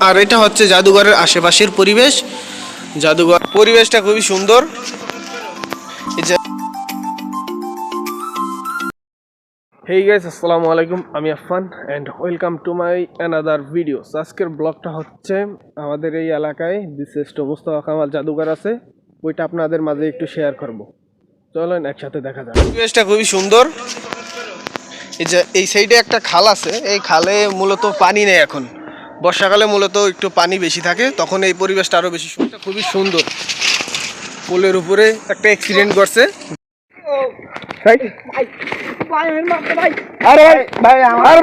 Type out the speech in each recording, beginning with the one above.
আর এটা হচ্ছে জাদুঘরের আশেপাশের পরিবেশ। জাদুঘর পরিবেশটা খুবই সুন্দর। হেই গাইস, আসসালামু আলাইকুম, আমি Affan and welcome to my another video. আজকের ব্লগটা হচ্ছে আমাদের এই এলাকায় বিশিষ্ট মুস্তাফা কামাল জাদুঘর আছে, ওইটা আপনাদের মাঝে একটু শেয়ার করব। চলেন একসাথে দেখা যাক। পরিবেশটা খুবই সুন্দর। এই যে এই সাইডে একটা খাল আছে, এই খালে মূলত পানি নেই এখন। বর্ষাকালে মূলত একটু পানি বেশি থাকে, তখন এই পরিবেশটা আরও বেশি সুন্দর। খুবই সুন্দর। পোলের উপরে একটা অ্যাক্সিডেন্ট করছে। কি হয়েছে ভাই? ভাই আমার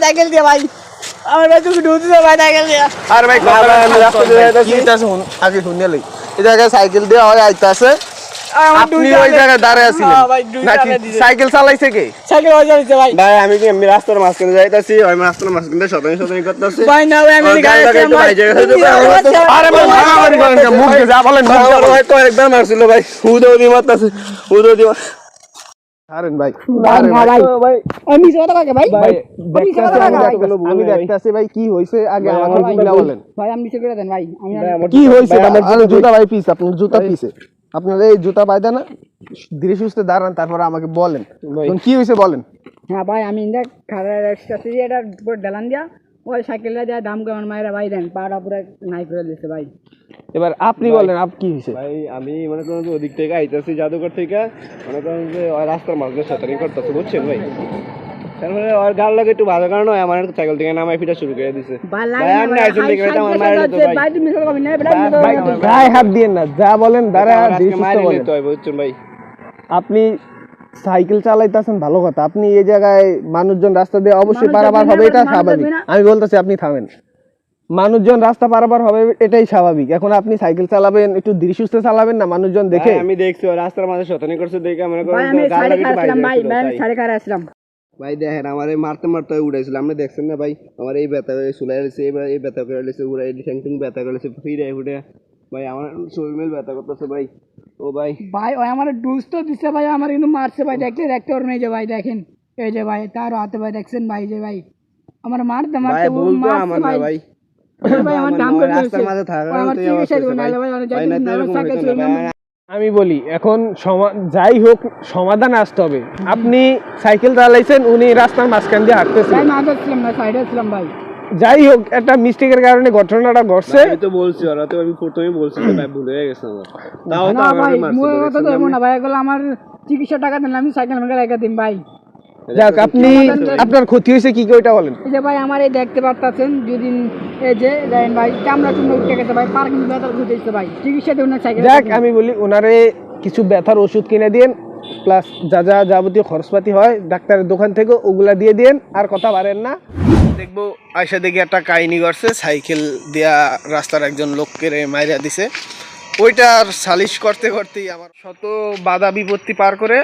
সাইকেল দিয়ে ভাই, আমার ভাই তুমি ঢুকতে ভাই সাইকেল দিয়ে। আরে ভাই আগে শুনে লই, এই জায়গায় সাইকেল দিয়ে হয় আইতে আছে, আপনি ওই জায়গায় দাঁড়ায় আছেন নাকি? সাইকেল চালাইছে কে? সাইকেল ওই চালাইছে ভাই। ভাই আমি কি আমি রাস্তার মাঝখানে যাইতাছি, ওই রাস্তার মাঝখানে শতানি করতেছি ভাই। না ভাই আমি গাড়ি ভাই আরে ভাই মারামারি করেন কে? মুখ দিয়ে যা বলেন ভাই তো একদম মারছিল ভাই। উদো দি মারতাছে, উদো দি আরেন ভাই। আরে ভাই ভাই আমি কথা কাকে ভাই? ভাই আমি দেখতাছি ভাই কি হইছে আগে আমাকে বুঝলা বলেন ভাই। আমি নিচে করে দেন ভাই। আমি কি হইছে? আমার জুতা ভাই পিস, আপনার জুতা পিছে, আপনার এই জুতা পায়দা না, ধীরে সুস্থে দাঁড়ান, তারপর আমাকে বলেন কি হইছে বলেন। হ্যাঁ ভাই আমি দেখ খারাপ রাস্তাতে এটা পুরো ডালান দিয়া ওই সাইকেলটা দিয়া দাম কেমন মায়েরা ভাই দেন পাড়া পুরো নাই করে দিয়েছে ভাই। এবার আপনি বলেন আপ কি হইছে ভাই? আমি মনে করেন যে ওদিক থেকে আইতাছি জাদুঘর থেকে, মনে করেন যে ওই রাস্তার মাঝে শতানি করতেছে, বুঝছেন ভাই? তারপরে ওর গাল লাগে একটু ভালো কারণ আমার সাইকেল থেকে নামাই ফিটা শুরু করে দিছে ভাই। আমি আইছেন দেখে ভাই আমার মায়ের তো ভাই তুমি সব কবি না ভাই, গায়ে হাত দিয়েন না, যা বলেন দাঁড়া দিতে বলেন তো বুঝছেন ভাই। আপনি সাইকেল চালাইতেছেন ভালো কথা, আপনি এই জায়গায় মানুষজন রাস্তা দিয়ে অবশ্যই পারাপার হবে, এটা স্বাভাবিক। আমি বলতেছি আপনি থামেন, মানুষজন রাস্তা পারাপার হবে এটাই স্বাভাবিক। এখন আপনি সাইকেল চালাবেন, একটু ধীরে সুস্থে চালাবেন না, মানুষজন দেখে। আমি দেখছি রাস্তার মাঝে শতানি করছে দেখে মনে করেন ভাই আমি সাড়ে খারাপ ভাই, আমি সাড়ে খারাপ আসলাম ভাই। দেখেন আমার মারতে মারতে উড়াইছিল, আপনি দেখছেন না ভাই? আমার এই ব্যথা চুলাই গেছে, এবার এই ব্যথা করে গেছে, উড়াই ঠ্যাং ঠ্যাং ব্যথা করেছে, ফিরে উঠে ভাই আমার শরীর মেল ব্যথা করতেছে ভাই। ও ভাই ভাই ওই আমার ডুজ তো দিছে ভাই, আমার কিন্তু মারছে ভাই, দেখতে ওর নেই যে ভাই, দেখেন এই যে ভাই তার হাতে ভাই দেখছেন ভাই, যে ভাই আমার মারতে মারতে বলতো আমার না ভাই। ভাই আমার দাম করে রাস্তার মাঝে থাকা আমার চিকিৎসা দিবেন না ভাই, আমি যাই না সাইকেল চলে। আমি বলি এখন যাই হোক সমাধান আসতে হবে। আপনি সাইকেল চালাইছেন, উনি রাস্তার মাঝখান দিয়ে হাঁটতেছেন, আমি মাঝে ছিলাম না, সাইডে ছিলাম ভাই। যাই হোক একটা মিস্টেকের কারণে ঘটনাটা ঘটছে। আমি তো বলছি ওরা তো আমি প্রথমেই বলছি ভাই ভুল হয়ে গেছে আমার। না ভাই মোর কথা তো এমন না ভাই, এগুলো আমার চিকিৎসা টাকা দেন, আমি সাইকেল মেরে রেখে দিন ভাই। যাক আপনি আপনার ক্ষতি হয়েছে কি ওইটা বলেন। এই যে ভাই আমার এই দেখতে পারতেছেন যদি এই যে দেখেন ভাই চামড়া চুমড়া উঠে গেছে ভাই, পার্কিং ব্যথা উঠেছে ভাই, চিকিৎসা দেন না সাইকেল। যাক আমি বলি ওনারে কিছু ব্যথার ওষুধ কিনে দিন, প্লাস যা যা যাবতীয় খরচপাতি হয় ডাক্তারের দোকান থেকে ওগুলা দিয়ে দিন, আর কথা বাড়েন না। দেখবো আয়সা দেখি একটা কাহিনী করছে, সাইকেল দিয়া রাস্তার একজন লোককে মাইরা দিছে। ওইটার সালিশ করতে করতেই আমার শত বাধা বিপত্তি পার করে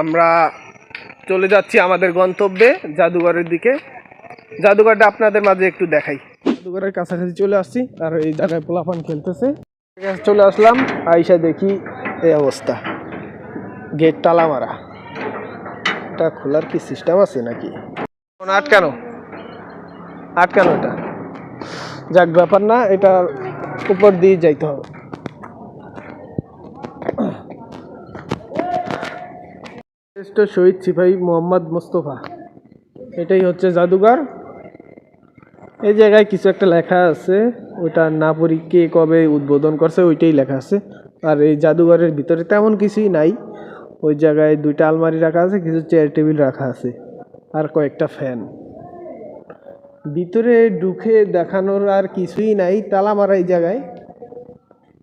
আমরা চলে যাচ্ছি আমাদের গন্তব্যে জাদুঘরের দিকে। জাদুঘরটা আপনাদের মাঝে একটু দেখাই। জাদুঘরের কাছাকাছি চলে আসছি, আর এই জায়গায় পোলাপান খেলতেছে। চলে আসলাম, আইসা দেখি এই অবস্থা, গেট তালা মারা। এটা খোলার কি সিস্টেম আছে নাকি? আটকানো আটকানো, এটা যাক ব্যাপার না, এটা উপর দিয়ে যাইতে হবে। শহীদ সিপাহী মোহাম্মদ মোস্তফা, এটাই হচ্ছে জাদুঘর। এই জায়গায় কিছু একটা লেখা আছে, ওইটা না পড়ি কে কবে উদ্বোধন করছে ওইটাই লেখা আছে। আর এই জাদুঘরের ভিতরে তেমন কিছুই নাই, ওই জায়গায় দুইটা আলমারি রাখা আছে, কিছু চেয়ার টেবিল রাখা আছে, আর কয়েকটা ফ্যান। ভিতরে ঢুকে দেখানোর আর কিছুই নাই, তালা মারা এই জায়গায়।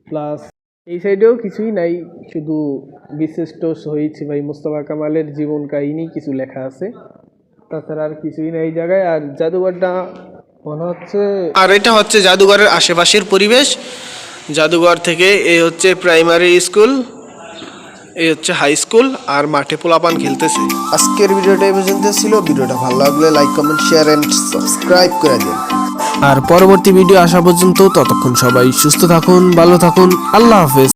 প্লাস এই সাইডেও কিছুই নাই, শুধু বিশিষ্ট শহীদ সিপাহী মোস্তফা কামালের জীবন কাহিনী কিছু লেখা আছে, তাছাড়া আর কিছুই নাই এই জায়গায়। আর জাদুঘরটা মনে হচ্ছে, আর এটা হচ্ছে জাদুঘরের আশেপাশের পরিবেশ। জাদুঘর থেকে এই হচ্ছে প্রাইমারি স্কুল, এই হচ্ছে হাই স্কুল আর মাঠে পোলাপান খেলতেছে। আজকের ভিডিওটা এই পর্যন্ত ছিল। ভিডিওটা ভালো লাগলে like comment share and subscribe করে দিন। আর পরবর্তী ভিডিও আসা পর্যন্ত ততক্ষণ সবাই সুস্থ থাকুন, ভালো থাকুন, আল্লাহ হাফেজ।